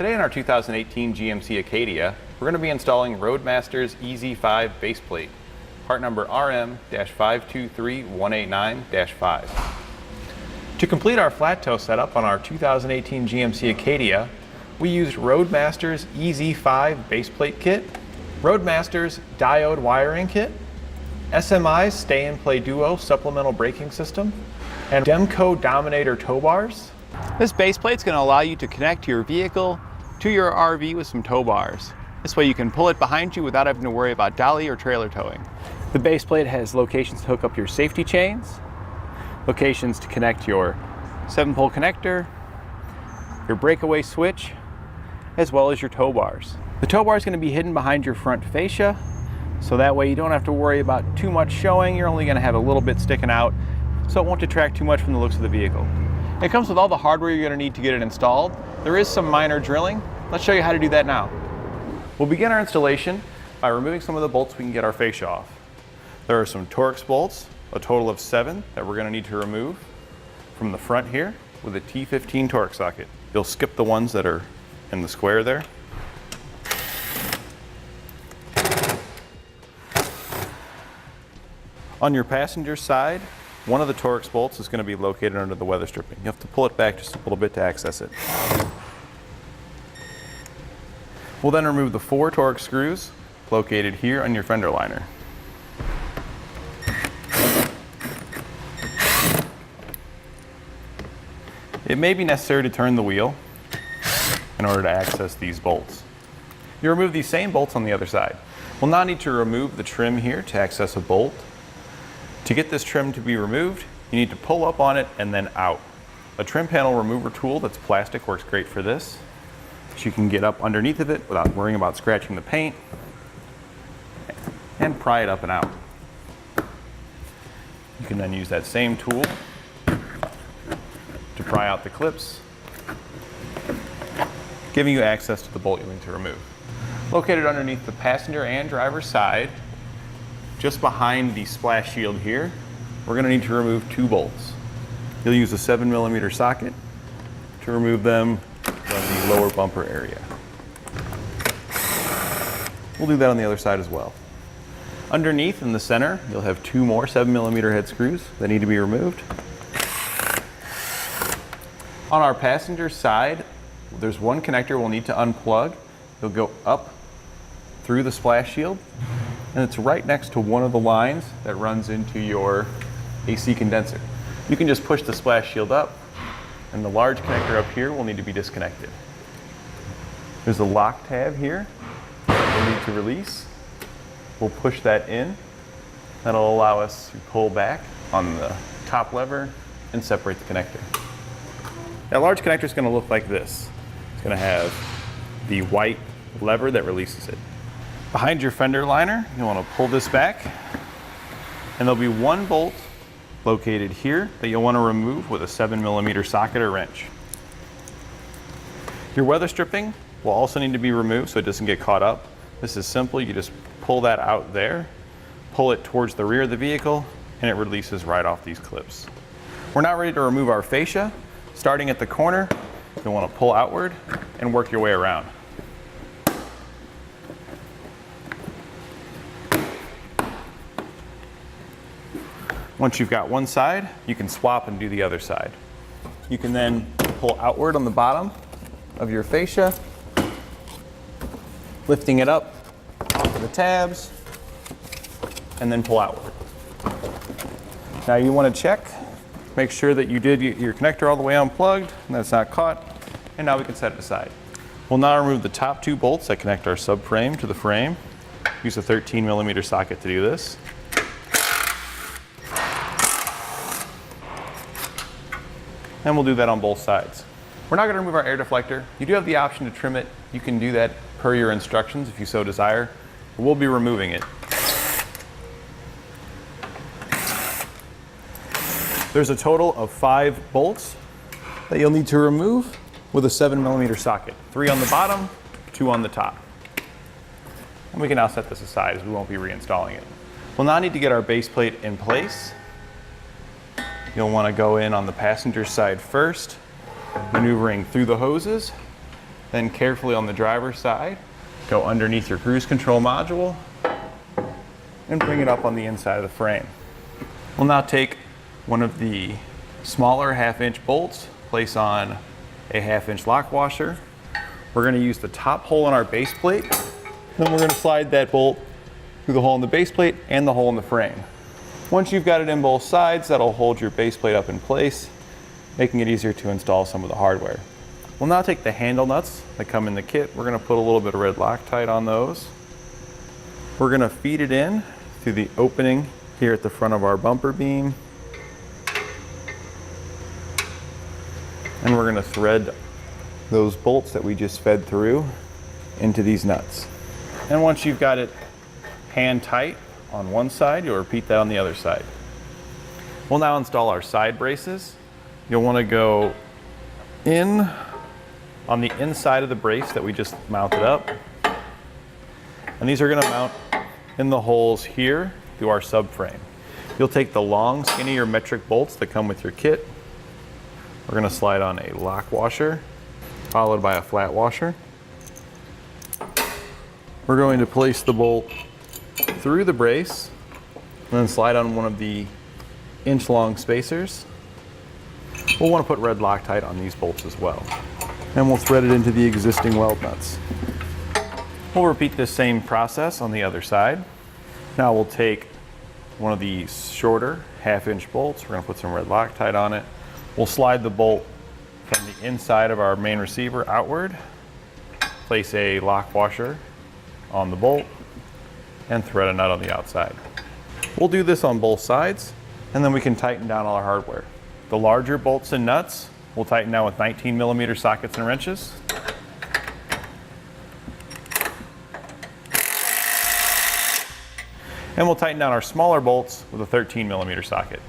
Today in our 2018 GMC Acadia, we're going to be installing Roadmaster's EZ5 baseplate, part number RM-523189-5. To complete our flat toe setup on our 2018 GMC Acadia, we used Roadmaster's EZ5 baseplate kit, Roadmaster's diode wiring kit, SMI's Stay and Play Duo supplemental braking system, and DEMCO dominator tow bars. This baseplate is going to allow you to connect your vehicle to your RV with some tow bars. This way you can pull it behind you without having to worry about dolly or trailer towing. The baseplate has locations to hook up your safety chains, locations to connect your 7-pole connector, your breakaway switch, as well as your tow bars. The tow bar is going to be hidden behind your front fascia, so that way you don't have to worry about too much showing. You're only going to have a little bit sticking out, so it won't detract too much from the looks of the vehicle. It comes with all the hardware you're going to need to get it installed. There is some minor drilling. Let's show you how to do that now. We'll begin our installation by removing some of the bolts we can get our fascia off. There are some Torx bolts, a total of 7 that we're going to need to remove from the front here with a T15 Torx socket. You'll skip the ones that are in the square there. On your passenger side, one of the Torx bolts is going to be located under the weather stripping. You have to pull it back just a little bit to access it. We'll then remove the 4 Torx screws located here on your fender liner. It may be necessary to turn the wheel in order to access these bolts. You remove these same bolts on the other side. We'll now need to remove the trim here to access a bolt. To get this trim to be removed, you need to pull up on it and then out. A trim panel remover tool that's plastic works great for this. So you can get up underneath of it without worrying about scratching the paint and pry it up and out. You can then use that same tool to pry out the clips, giving you access to the bolt you'll need to remove. Located underneath the passenger and driver's side, just behind the splash shield here, we're going to need to remove 2 bolts. You'll use a 7mm socket to remove them from the lower bumper area. We'll do that on the other side as well. Underneath in the center, you'll have 2 more 7mm head screws that need to be removed. On our passenger side, there's one connector we'll need to unplug. It'll go up through the splash shield, and it's right next to one of the lines that runs into your AC condenser. You can just push the splash shield up, and the large connector up here will need to be disconnected. There's a lock tab here that we'll need to release. We'll push that in. That'll allow us to pull back on the top lever and separate the connector. That large connector is going to look like this. It's going to have the white lever that releases it. Behind your fender liner, you'll want to pull this back, and there'll be 1 bolt located here that you'll want to remove with a 7mm socket or wrench. Your weather stripping will also need to be removed so it doesn't get caught up. This is simple. You just pull that out there, pull it towards the rear of the vehicle, and it releases right off these clips. We're now ready to remove our fascia. Starting at the corner, you'll want to pull outward and work your way around. Once you've got one side, you can swap and do the other side. You can then pull outward on the bottom of your fascia, lifting it up off of the tabs, and then pull outward. Now you want to check, make sure that you did your connector all the way unplugged and that's not caught, and now we can set it aside. We'll now remove the top 2 bolts that connect our subframe to the frame. Use a 13mm socket to do this. And we'll do that on both sides. We're now going to remove our air deflector. You do have the option to trim it. You can do that per your instructions if you so desire. We'll be removing it. There's a total of 5 bolts that you'll need to remove with a 7mm socket. 3 on the bottom, 2 on the top. And we can now set this aside as we won't be reinstalling it. We'll now need to get our base plate in place. You'll want to go in on the passenger side first, maneuvering through the hoses Then carefully on the driver's side, go underneath your cruise control module and bring it up on the inside of the frame. We'll now take one of the smaller 1/2-inch bolts, place on a 1/2-inch lock washer. We're going to use the top hole in our base plate, then we're going to slide that bolt through the hole in the base plate and the hole in the frame. Once you've got it in both sides, that'll hold your base plate up in place, making it easier to install some of the hardware. We'll now take the handle nuts that come in the kit. We're going to put a little bit of red Loctite on those. We're going to feed it in through the opening here at the front of our bumper beam. And we're going to thread those bolts that we just fed through into these nuts. And once you've got it hand tight on one side, you'll repeat that on the other side. We'll now install our side braces. You'll want to go in on the inside of the brace that we just mounted up. And these are going to mount in the holes here through our subframe. You'll take the long, skinny or metric bolts that come with your kit. We're going to slide on a lock washer, followed by a flat washer. We're going to place the bolt through the brace, and then slide on one of the inch-long spacers. We'll want to put red Loctite on these bolts as well. And we'll thread it into the existing weld nuts. We'll repeat this same process on the other side. Now we'll take one of these shorter 1/2-inch bolts. We're going to put some red Loctite on it. We'll slide the bolt from the inside of our main receiver outward, place a lock washer on the bolt, and thread a nut on the outside. We'll do this on both sides, and then we can tighten down all our hardware. The larger bolts and nuts we'll tighten down with 19mm sockets and wrenches. And we'll tighten down our smaller bolts with a 13mm socket.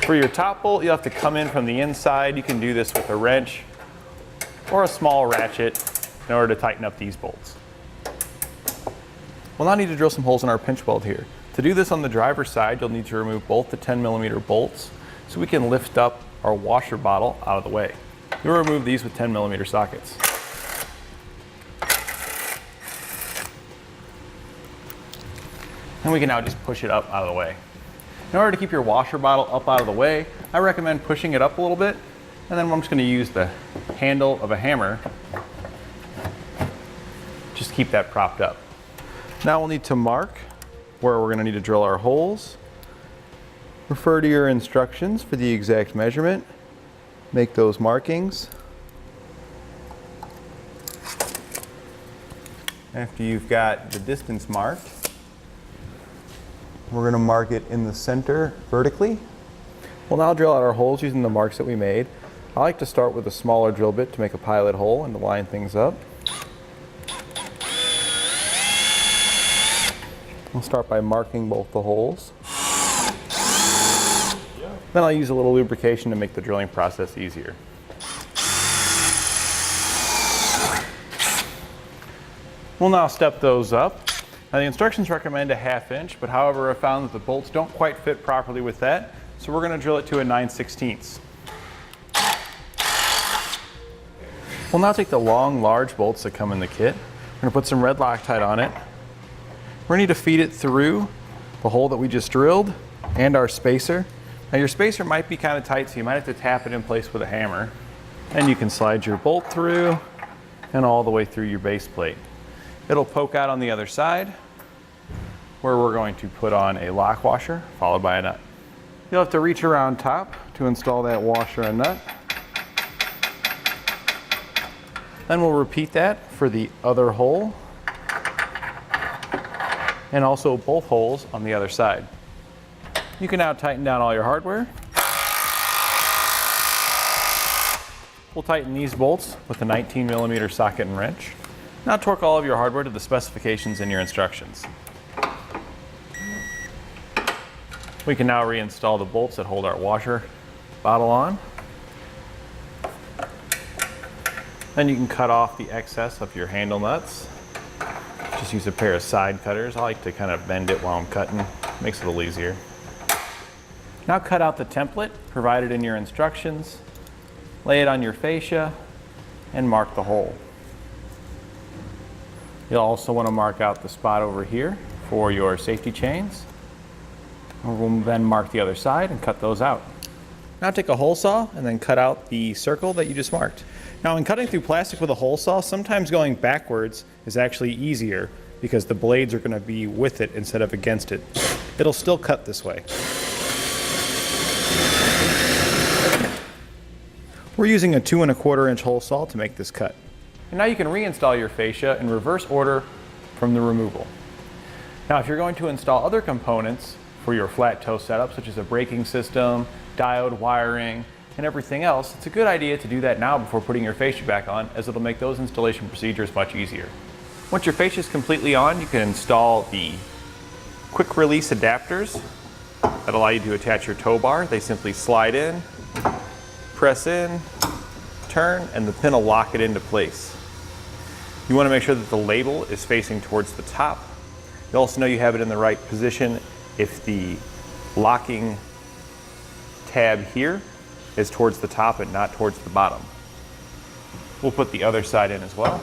For your top bolt, you'll have to come in from the inside. You can do this with a wrench or a small ratchet in order to tighten up these bolts. We'll now need to drill some holes in our pinch weld here. To do this on the driver's side, you'll need to remove both the 10mm bolts so we can lift up our washer bottle out of the way. You'll remove these with 10mm sockets. And we can now just push it up out of the way. In order to keep your washer bottle up out of the way, I recommend pushing it up a little bit, and then I'm just going to use the handle of a hammer just to keep that propped up. Now we'll need to mark where we're going to need to drill our holes. Refer to your instructions for the exact measurement. Make those markings. After you've got the distance marked, we're going to mark it in the center vertically. We'll now drill out our holes using the marks that we made. I like to start with a smaller drill bit to make a pilot hole and to line things up. We'll start by marking both the holes. Then I'll use a little lubrication to make the drilling process easier. We'll now step those up. Now the instructions recommend a 1/2 inch, but however I found that the bolts don't quite fit properly with that, so we're going to drill it to a 9/16. We'll now take the long, large bolts that come in the kit. We're going to put some red Loctite on it. We're going to need to feed it through the hole that we just drilled and our spacer. Now your spacer might be kind of tight, so you might have to tap it in place with a hammer. And you can slide your bolt through and all the way through your base plate. It'll poke out on the other side, where we're going to put on a lock washer followed by a nut. You'll have to reach around top to install that washer and nut. Then we'll repeat that for the other hole and also both holes on the other side. You can now tighten down all your hardware. We'll tighten these bolts with a 19mm socket and wrench. Now torque all of your hardware to the specifications in your instructions. We can now reinstall the bolts that hold our washer bottle on. Then you can cut off the excess of your handle nuts. Just use a pair of side cutters. I like to kind of bend it while I'm cutting. Makes it a little easier. Now cut out the template provided in your instructions, lay it on your fascia, and mark the hole. You'll also want to mark out the spot over here for your safety chains. We'll then mark the other side and cut those out. Now take a hole saw and then cut out the circle that you just marked. Now in cutting through plastic with a hole saw, sometimes going backwards is actually easier because the blades are going to be with it instead of against it. It'll still cut this way. We're using a 2 1/4 inch hole saw to make this cut. And now you can reinstall your fascia in reverse order from the removal. Now if you're going to install other components for your flat toe setup, such as a braking system, diode wiring, and everything else, it's a good idea to do that now before putting your fascia back on, as it'll make those installation procedures much easier. Once your fascia is completely on, you can install the quick release adapters that allow you to attach your tow bar. They simply slide in, press in, turn, and the pin will lock it into place. You want to make sure that the label is facing towards the top. You also know you have it in the right position if the locking tab here is towards the top and not towards the bottom. We'll put the other side in as well.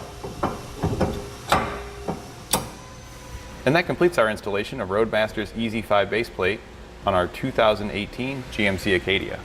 And that completes our installation of Roadmaster's EZ5 baseplate on our 2018 GMC Acadia.